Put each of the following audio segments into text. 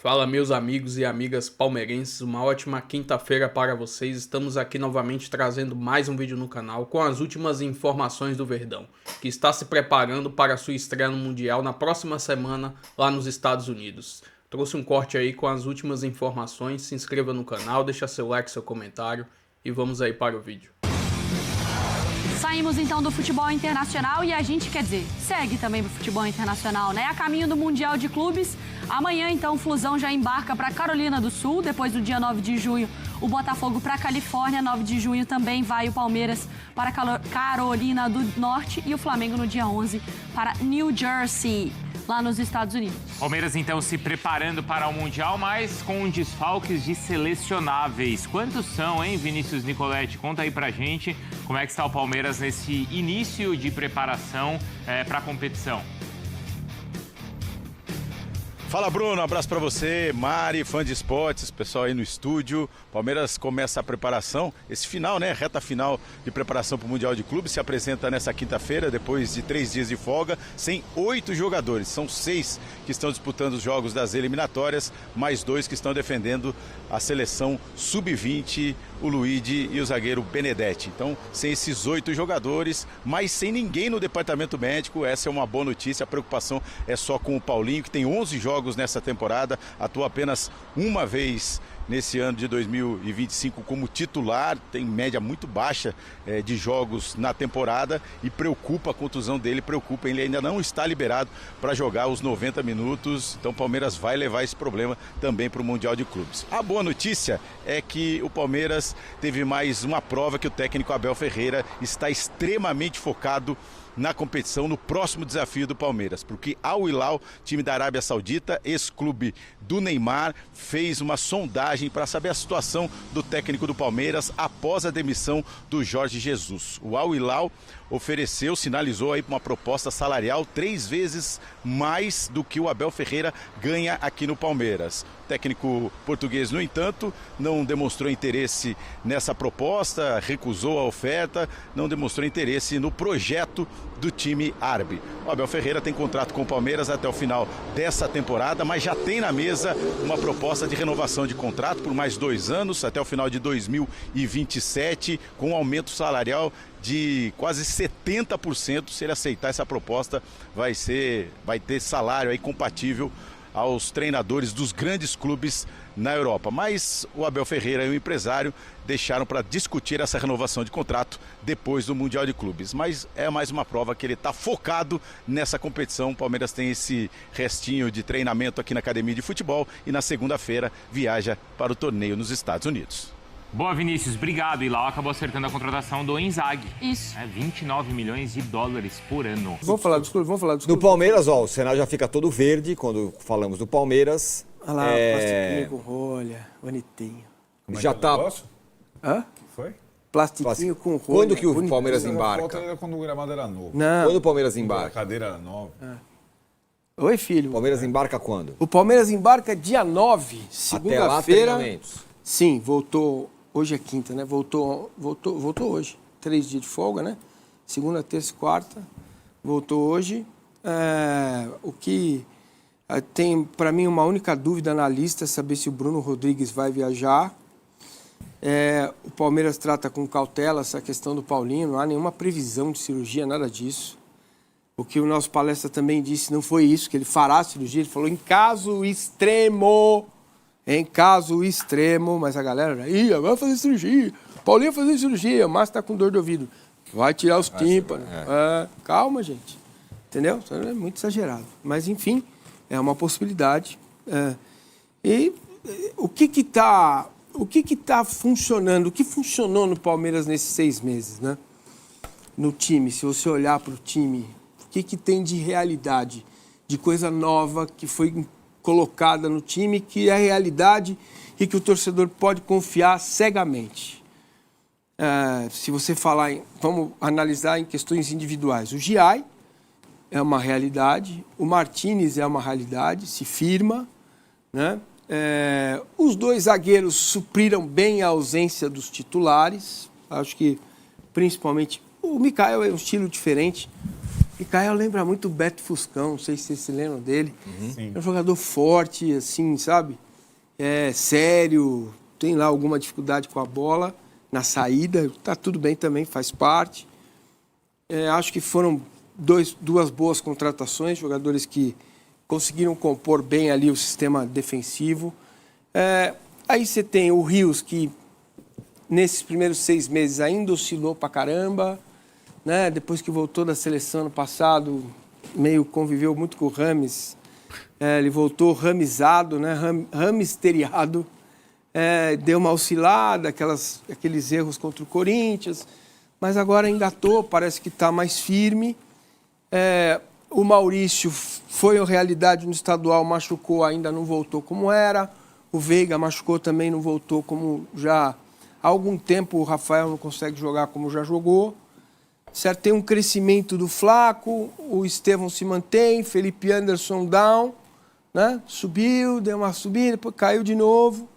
Fala, meus amigos e amigas palmeirenses, uma ótima quinta-feira para vocês. Estamos aqui novamente trazendo mais um vídeo no canal com as últimas informações do Verdão, que está se preparando para a sua estreia no Mundial na próxima semana lá nos Estados Unidos. Trouxe um corte aí com as últimas informações, se inscreva no canal, deixa seu like, seu comentário e vamos aí para o vídeo. Saímos então do futebol internacional e a gente, segue também pro futebol internacional, né? A caminho do Mundial de Clubes. Amanhã, então, o Flusão já embarca para Carolina do Sul. Depois do dia 9 de junho, o Botafogo para Califórnia. 9 de junho também vai o Palmeiras para Carolina do Norte e o Flamengo no dia 11 para New Jersey, lá nos Estados Unidos. Palmeiras, então, se preparando para o Mundial, mas com desfalques de selecionáveis. Quantos são, hein, Vinícius Nicoletti? Conta aí pra gente como é que está o Palmeiras nesse início de preparação para a competição. Fala, Bruno, um abraço para você, Mari, fã de esportes, pessoal aí no estúdio. Palmeiras começa a preparação, esse final, né, reta final de preparação para o Mundial de Clubes, se apresenta nessa quinta-feira, depois de 3 dias de folga, sem 8 jogadores. São 6 que estão disputando os jogos das eliminatórias, mais 2 que estão defendendo a seleção sub-20, o Luigi e o zagueiro Benedetti. Então, sem esses 8 jogadores, mas sem ninguém no departamento médico, essa é uma boa notícia. A preocupação é só com o Paulinho, que tem 11 jogos nessa temporada, atua apenas uma vez nesse ano de 2025 como titular, tem média muito baixa de jogos na temporada e preocupa, a contusão dele preocupa, ele ainda não está liberado para jogar os 90 minutos, então o Palmeiras vai levar esse problema também para o Mundial de Clubes. A boa notícia é que o Palmeiras teve mais uma prova que o técnico Abel Ferreira está extremamente focado na competição, no próximo desafio do Palmeiras, porque Al Hilal, time da Arábia Saudita, ex-clube do Neymar, fez uma sondagem para saber a situação do técnico do Palmeiras após a demissão do Jorge Jesus. O Al Hilal ofereceu, sinalizou aí uma proposta salarial 3 vezes mais do que o Abel Ferreira ganha aqui no Palmeiras. O técnico português, no entanto, não demonstrou interesse nessa proposta, recusou a oferta, não demonstrou interesse no projeto do time árabe. O Abel Ferreira tem contrato com o Palmeiras até o final dessa temporada, mas já tem na mesa uma proposta de renovação de contrato por mais 2 anos, até o final de 2027, com um aumento salarial de quase 70%. Se ele aceitar essa proposta, vai ter salário aí compatível aos treinadores dos grandes clubes na Europa. Mas o Abel Ferreira e o empresário deixaram para discutir essa renovação de contrato depois do Mundial de Clubes. Mas é mais uma prova que ele está focado nessa competição. O Palmeiras tem esse restinho de treinamento aqui na Academia de Futebol e na segunda-feira viaja para o torneio nos Estados Unidos. Boa, Vinícius, obrigado. E lá acabou acertando a contratação do Inzaghi. Isso. 29 milhões de dólares por ano. Vamos falar dos clubes. No Palmeiras, ó, o cenário já fica todo verde quando falamos do Palmeiras. Olha lá, plastiquinho com rolha, bonitinho. Já tá. Hã? Foi? Plastiquinho com rolha. Quando que o bonitinho. Palmeiras Foto embarca? ainda quando o gramado era novo. Não. Quando o Palmeiras A embarca? cadeira era nova. Oi, filho. O Palmeiras embarca quando? O Palmeiras embarca dia 9, Até lá, segunda-feira. treinamentos. Sim, voltou. Hoje é quinta, né? Voltou hoje. 3 dias de folga, né? Segunda, terça e quarta. Voltou hoje. O que tem, para mim, uma única dúvida na lista é saber se o Bruno Rodrigues vai viajar. O Palmeiras trata com cautela essa questão do Paulinho. Não há nenhuma previsão de cirurgia, nada disso. O que o nosso palestra também disse, não foi isso, que ele fará a cirurgia. Ele falou em caso extremo. Em caso extremo, mas a galera, agora vai fazer cirurgia. Paulinho vai fazer cirurgia, o Márcio tá com dor de ouvido. Vai tirar os tímpanos. Calma, gente. Entendeu? É muito exagerado. Mas, enfim, é uma possibilidade. E o que tá funcionando? O que funcionou no Palmeiras nesses 6 meses, né? No time, se você olhar para o time, o que tem de realidade, de coisa nova que foi colocada no time, que é a realidade e que o torcedor pode confiar cegamente. Se você falar vamos analisar em questões individuais. O Giai é uma realidade, o Martínez é uma realidade, se firma, né? Os 2 zagueiros supriram bem a ausência dos titulares. Acho que, principalmente, o Mikael é um estilo diferente. Micael lembra muito o Beto Fuscão, não sei se vocês se lembram dele. É um jogador forte, assim, sabe? Sério, tem lá alguma dificuldade com a bola na saída, tá tudo bem também, faz parte. Acho que foram duas boas contratações, jogadores que conseguiram compor bem ali o sistema defensivo. Aí você tem o Rios, que nesses primeiros 6 meses ainda oscilou pra caramba, né? Depois que voltou da seleção ano passado, meio conviveu muito com o Rames. Ele voltou ramizado, né? Ramisteriado. Deu uma oscilada, aqueles erros contra o Corinthians, mas agora engatou, parece que está mais firme. O Maurício foi a realidade no estadual, machucou, ainda não voltou como era. O Veiga machucou também, não voltou como já há algum tempo. O Rafael não consegue jogar como já jogou. Certo? Tem um crescimento do Flaco, o Estevão se mantém, Felipe Anderson down, né? Subiu, deu uma subida, depois caiu de novo.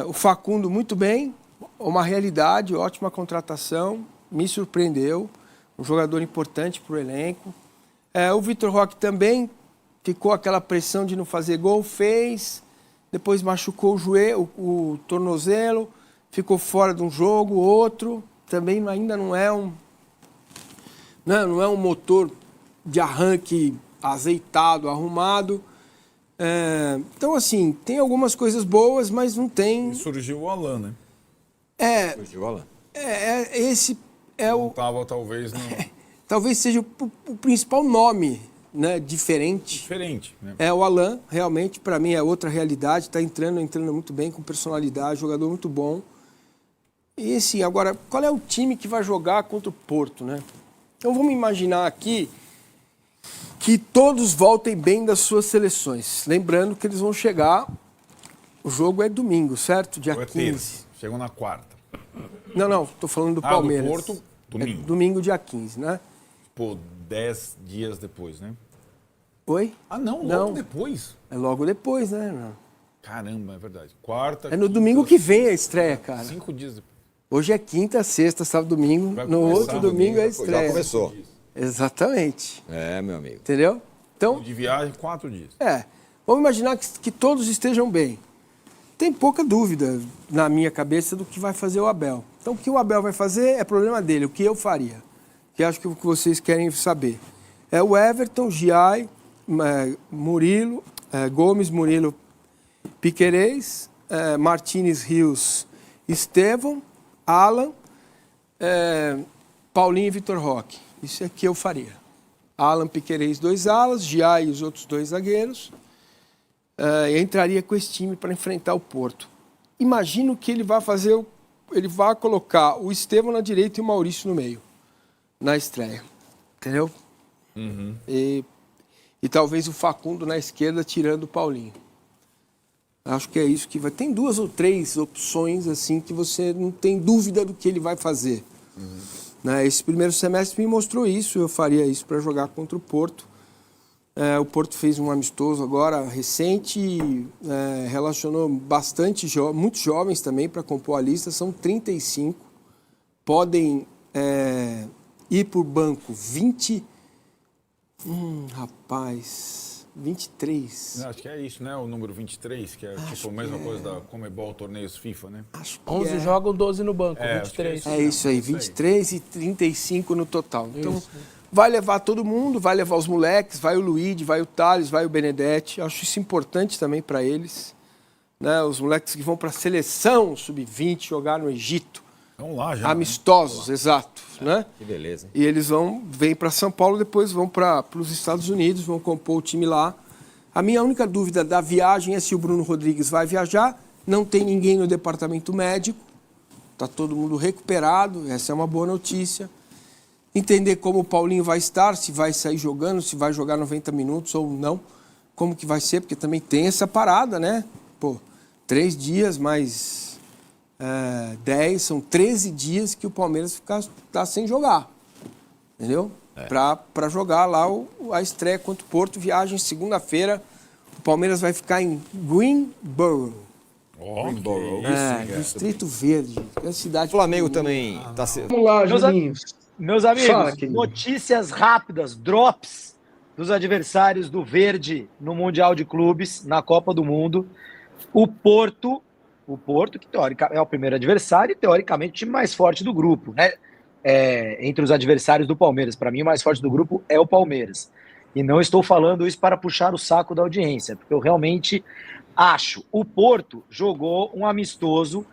O Facundo muito bem, uma realidade, ótima contratação, me surpreendeu, um jogador importante para o elenco. O Vitor Roque também ficou aquela pressão de não fazer gol, fez, depois machucou o joelho, o tornozelo, ficou fora de um jogo, outro. Também ainda não é um motor de arranque azeitado, arrumado. Então, assim, tem algumas coisas boas, mas não tem... E surgiu o Alan, né? Surgiu o Alan. Esse é Não o... tava, talvez, não... Talvez seja o principal nome, né, diferente. Diferente, né? O Alan, realmente, para mim é outra realidade. Está entrando muito bem, com personalidade, jogador muito bom. E assim, agora, qual é o time que vai jogar contra o Porto, né? Então vamos imaginar aqui que todos voltem bem das suas seleções. Lembrando que eles vão chegar... O jogo é domingo, certo? Dia 15. Terça. Chegam na quarta. Não, estou falando do Palmeiras. Do Porto, domingo. Domingo, dia 15, né? Pô, 10 dias depois, né? Oi? Logo depois? É logo depois, né? Caramba, é verdade. Quarta... É no domingo que vem a estreia, cara. 5 dias depois. Hoje é quinta, sexta, sábado, domingo. No outro domingo é a estreia. Já começou. Exatamente. Meu amigo. Entendeu? Então, De viagem, 4 dias. vamos imaginar que todos estejam bem. Tem pouca dúvida na minha cabeça do que vai fazer o Abel. Então, o que o Abel vai fazer é problema dele. O que eu faria? Que acho que o que vocês querem saber. O Everton, Giai, Murilo, Gomes, Murilo, Piquerez, Martínez, Rios, Estevão, Alan, Paulinho e Vitor Roque. Isso é que eu faria. Alan, Piquerez, 2 alas, Giai e os outros 2 zagueiros. Entraria com esse time para enfrentar o Porto. Imagino que ele vai fazer, ele vai colocar o Estevão na direita e o Maurício no meio, na estreia. Entendeu? E talvez o Facundo na esquerda tirando o Paulinho. Acho que é isso que vai. Tem 2 ou 3 opções assim que você não tem dúvida do que ele vai fazer. Né? Esse primeiro semestre me mostrou isso. Eu faria isso para jogar contra o Porto. O Porto fez um amistoso agora recente, relacionou bastante muitos jovens também para compor a lista. São 35. Podem ir por banco 20. Rapaz. 23. Acho que é isso, né? O número 23, que é tipo a mesma coisa da Comebol, torneios FIFA, né? Acho que 11 jogam, 12 no banco, 23. É isso aí, 23 e 35 no total. Então, vai levar todo mundo, vai levar os moleques, vai o Luigi, vai o Thales, vai o Benedetti. Acho isso importante também para eles. Né? Os moleques que vão para a seleção sub-20 jogar no Egito. Vamos lá já. Amistosos, né? Exato. Né? Que beleza. E eles vêm para São Paulo, depois vão para os Estados Unidos, vão compor o time lá. A minha única dúvida da viagem é se o Bruno Rodrigues vai viajar. Não tem ninguém no departamento médico. Está todo mundo recuperado, essa é uma boa notícia. Entender como o Paulinho vai estar, se vai sair jogando, se vai jogar 90 minutos ou não. Como que vai ser, porque também tem essa parada, né? 3 dias mais 10, são 13 dias que o Palmeiras está sem jogar. Entendeu? Para jogar lá a estreia contra o Porto, viagem segunda-feira. O Palmeiras vai ficar em Greensboro. Greensboro. Distrito Verde. É a cidade. O Flamengo também está... Vamos lá, Julinho. Meus amigos, Fala, querido. notícias rápidas, drops dos adversários do Verde no Mundial de Clubes, na Copa do Mundo. O Porto, que teoricamente é o primeiro adversário e teoricamente o time mais forte do grupo, né? Entre os adversários do Palmeiras. Para mim, o mais forte do grupo é o Palmeiras. E não estou falando isso para puxar o saco da audiência, porque eu realmente acho. O Porto jogou um amistoso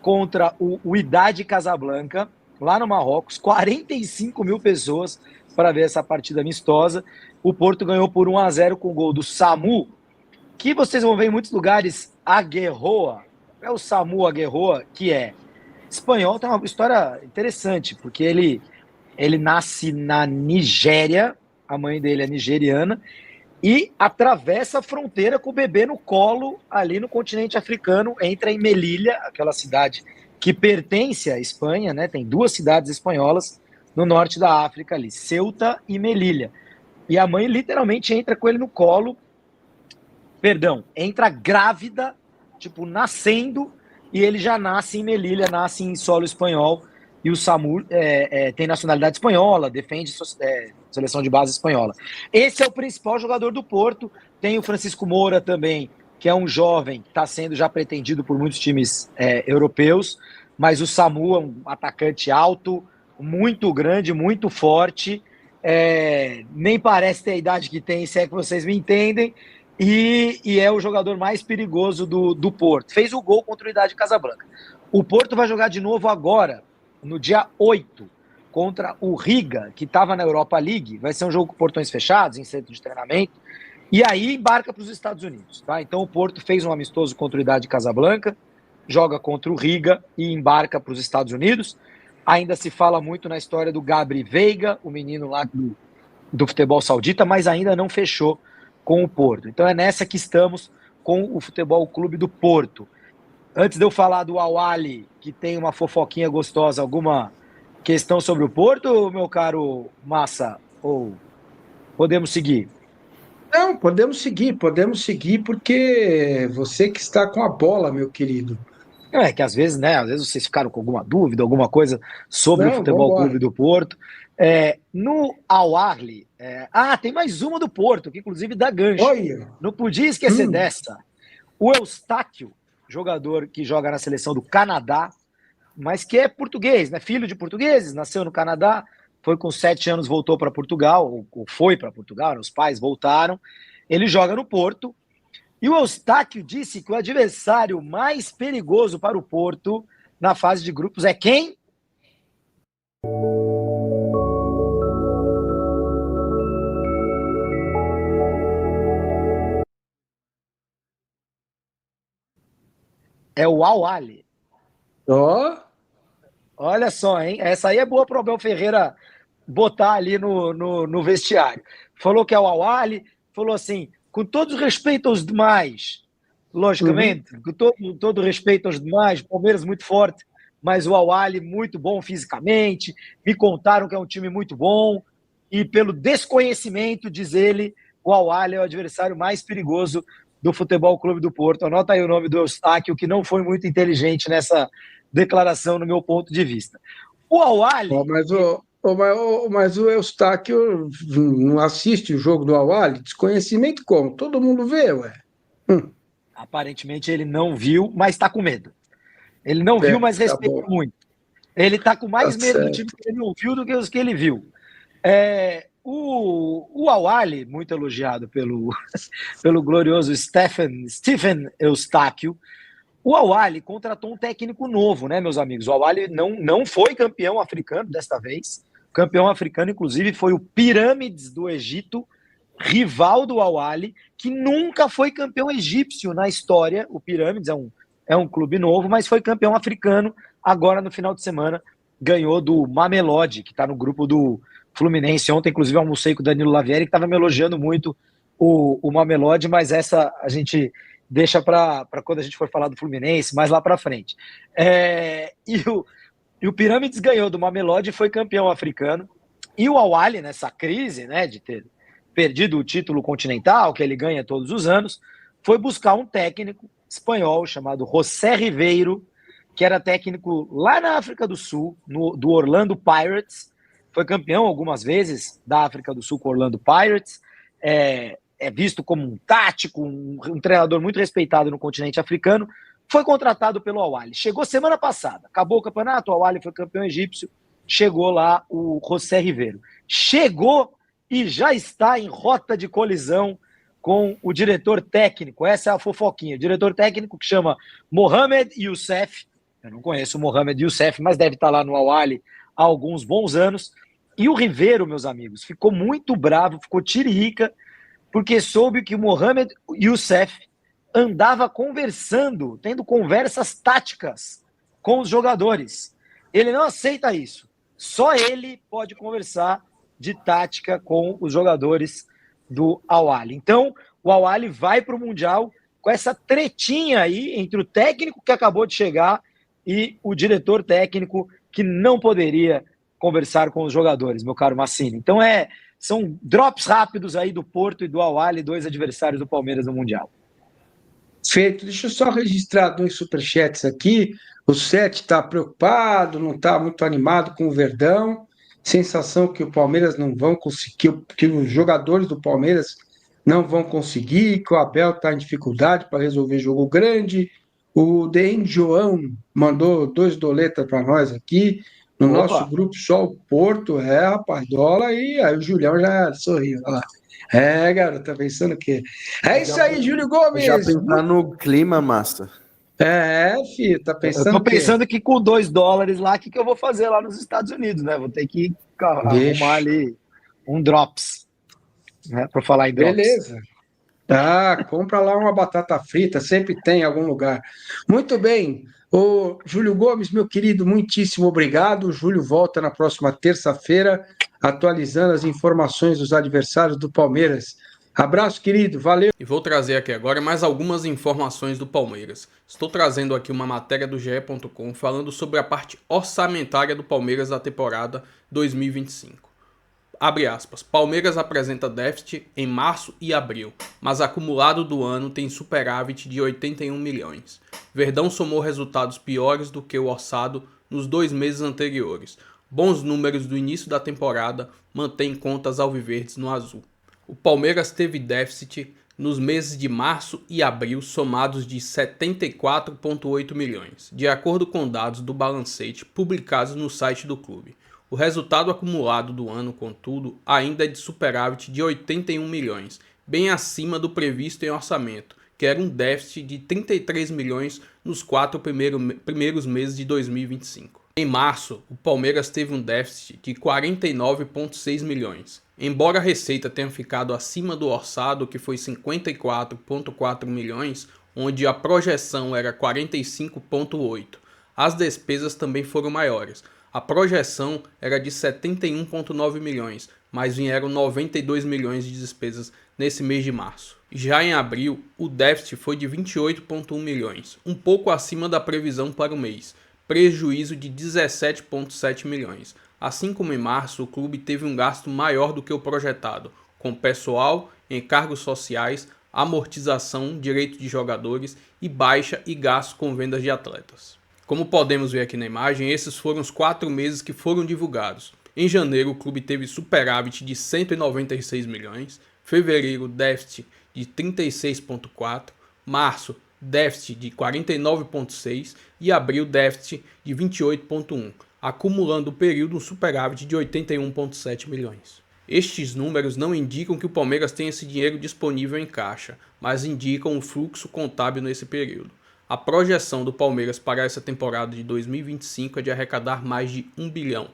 contra o Wydad Casablanca, lá no Marrocos, 45 mil pessoas para ver essa partida amistosa. O Porto ganhou por 1-0 com o gol do Samu, que vocês vão ver em muitos lugares, Aguerroa. É o Samu Aguerroa, que é espanhol. Tem uma história interessante, porque ele nasce na Nigéria, a mãe dele é nigeriana, e atravessa a fronteira com o bebê no colo, ali no continente africano, entra em Melilla, aquela cidade que pertence à Espanha, né? Tem 2 cidades espanholas no norte da África ali, Ceuta e Melilla. E a mãe literalmente entra com ele no colo, entra grávida, tipo, nascendo, e ele já nasce em Melilla, nasce em solo espanhol, e o Samu tem nacionalidade espanhola, defende seleção de base espanhola. Esse é o principal jogador do Porto. Tem o Francisco Moura também, que é um jovem que está sendo já pretendido por muitos times europeus, mas o Samu é um atacante alto, muito grande, muito forte, nem parece ter a idade que tem, se é que vocês me entendem, e é o jogador mais perigoso do Porto. Fez o gol contra o Wydad Casablanca. O Porto vai jogar de novo agora, no dia 8, contra o Riga, que estava na Europa League. Vai ser um jogo com portões fechados, em centro de treinamento, e aí embarca para os Estados Unidos. Tá? Então o Porto fez um amistoso contra o Wydad Casablanca, joga contra o Riga e embarca para os Estados Unidos. Ainda se fala muito na história do Gabri Veiga, o menino lá do futebol saudita, mas ainda não fechou com o Porto. Então é nessa que estamos com o Futebol Clube do Porto. Antes de eu falar do Al-Ahly, que tem uma fofoquinha gostosa, alguma questão sobre o Porto, meu caro Massa? Ou podemos seguir? Não, podemos seguir, porque você que está com a bola, meu querido. Que às vezes, né? Às vezes vocês ficaram com alguma dúvida, alguma coisa sobre o Futebol vambora. Clube do Porto. No Al-Ahly, tem mais uma do Porto, que inclusive dá gancho. Olha. Não podia esquecer dessa. O Eustáquio, jogador que joga na seleção do Canadá, mas que é português, né? Filho de portugueses, nasceu no Canadá, foi com 7 anos, voltou para Portugal, ou foi para Portugal, os pais voltaram. Ele joga no Porto. E o Eustáquio disse que o adversário mais perigoso para o Porto na fase de grupos é quem? É o Al-Ahly. Olha só, hein? Essa aí é boa para o Abel Ferreira botar ali no vestiário. Falou que é o Al-Ahly, falou assim, com todo respeito aos demais, logicamente, com todo respeito aos demais, Palmeiras muito forte, mas o Al-Ahly muito bom fisicamente, me contaram que é um time muito bom, e pelo desconhecimento, diz ele, o Al-Ahly é o adversário mais perigoso do Futebol Clube do Porto. Anota aí o nome do Eustáquio, que não foi muito inteligente nessa declaração, no meu ponto de vista. O Al-Ahly... Mas o Eustáquio não assiste o jogo do Al-Ahly? Desconhecimento como? Todo mundo vê, ué. Aparentemente ele não viu, mas está com medo. Ele não viu, mas respeita muito. Ele está com mais medo do time que ele não viu do que os que ele viu. O Al-Ahly, muito elogiado pelo glorioso Stephen Eustáquio, o Al-Ahly contratou um técnico novo, né, meus amigos? O Al-Ahly não foi campeão africano desta vez. O campeão africano, inclusive, foi o Pirâmides do Egito, rival do Al-Ahly, que nunca foi campeão egípcio na história. O Pirâmides é um clube novo, mas foi campeão africano. Agora, no final de semana, ganhou do Mamelodi, que está no grupo do Fluminense. Ontem, inclusive, eu almocei com o Danilo Lavieri, que estava me elogiando muito o Mamelodi, mas essa a gente deixa para quando a gente for falar do Fluminense, mais lá para frente. E o Pirâmides ganhou do Mamelodi e foi campeão africano. E o Al-Ahly, nessa crise, né, de ter perdido o título continental, que ele ganha todos os anos, foi buscar um técnico espanhol chamado José Riveiro, que era técnico lá na África do Sul, do Orlando Pirates, foi campeão algumas vezes da África do Sul com o Orlando Pirates, é visto como um tático, um treinador muito respeitado no continente africano, foi contratado pelo Al-Ahly. Chegou semana passada, acabou o campeonato, o Al-Ahly foi campeão egípcio, chegou lá o José Riveiro. Chegou e já está em rota de colisão com o diretor técnico, essa é a fofoquinha, o diretor técnico que chama Mohamed Youssef, eu não conheço o Mohamed Youssef, mas deve estar lá no Al-Ahly há alguns bons anos, e o Riveiro, meus amigos, ficou muito bravo, ficou tiririca, porque soube que o Mohamed Youssef andava conversando, tendo conversas táticas com os jogadores. Ele não aceita isso. Só ele pode conversar de tática com os jogadores do Al-Ahly. Então, o Al-Ahly vai para o Mundial com essa tretinha aí entre o técnico que acabou de chegar e o diretor técnico que não poderia conversar com os jogadores, meu caro Massini. Então, são drops rápidos aí do Porto e do Al-Ahly, 2 adversários do Palmeiras no Mundial. Feito. Deixa eu só registrar 2 superchats aqui. O Sete está preocupado, não está muito animado com o Verdão. Sensação que o Palmeiras não vão conseguir, que os jogadores do Palmeiras não vão conseguir, que o Abel está em dificuldade para resolver jogo grande. O Dean João mandou 2 doletas para nós aqui. No nosso grupo, só o Porto, rapaz, dólar, e aí o Julião já sorriu, olha lá. Garoto, tá pensando o quê? Isso aí, Júlio Gomes! Já pensar no clima, Massa. Filho, tá pensando eu tô pensando que com $2 lá, o que eu vou fazer lá nos Estados Unidos, né? Vou ter que arrumar ali um drops, né? Pra falar em drops. Beleza. Tá, compra lá uma batata frita, sempre tem em algum lugar. Muito bem. Ô, Júlio Gomes, meu querido, muitíssimo obrigado. O Júlio volta na próxima terça-feira, atualizando as informações dos adversários do Palmeiras. Abraço, querido, valeu. E vou trazer aqui agora mais algumas informações do Palmeiras. Estou trazendo aqui uma matéria do GE.com falando sobre a parte orçamentária do Palmeiras da temporada 2025. Abre aspas, Palmeiras apresenta déficit em março e abril, mas acumulado do ano tem superávit de 81 milhões. Verdão somou resultados piores do que o orçado nos 2 meses anteriores. Bons números do início da temporada mantêm contas alviverdes no azul. O Palmeiras teve déficit nos meses de março e abril somados de 74,8 milhões, de acordo com dados do balancete publicados no site do clube. O resultado acumulado do ano, contudo, ainda é de superávit de 81 milhões, bem acima do previsto em orçamento, que era um déficit de 33 milhões nos 4 primeiros meses de 2025. Em março, o Palmeiras teve um déficit de 49,6 milhões. Embora a receita tenha ficado acima do orçado, que foi 54,4 milhões, onde a projeção era 45,8. As despesas também foram maiores. A projeção era de 71,9 milhões, mas vieram 92 milhões de despesas nesse mês de março. Já em abril, o déficit foi de 28,1 milhões, um pouco acima da previsão para o mês, prejuízo de 17,7 milhões. Assim como em março, o clube teve um gasto maior do que o projetado, com pessoal, encargos sociais, amortização, direito de jogadores e baixa e gasto com vendas de atletas. Como podemos ver aqui na imagem, esses foram os 4 meses que foram divulgados. Em janeiro, o clube teve superávit de 196 milhões, fevereiro, déficit de 36,4, março, déficit de 49,6 e abril, déficit de 28,1, acumulando o período um superávit de 81,7 milhões. Estes números não indicam que o Palmeiras tenha esse dinheiro disponível em caixa, mas indicam o fluxo contábil nesse período. A projeção do Palmeiras para essa temporada de 2025 é de arrecadar mais de 1 bilhão,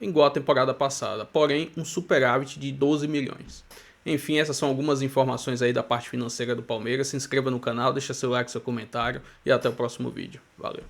igual a temporada passada, porém um superávit de 12 milhões. Enfim, essas são algumas informações aí da parte financeira do Palmeiras. Se inscreva no canal, deixa seu like, seu comentário e até o próximo vídeo. Valeu!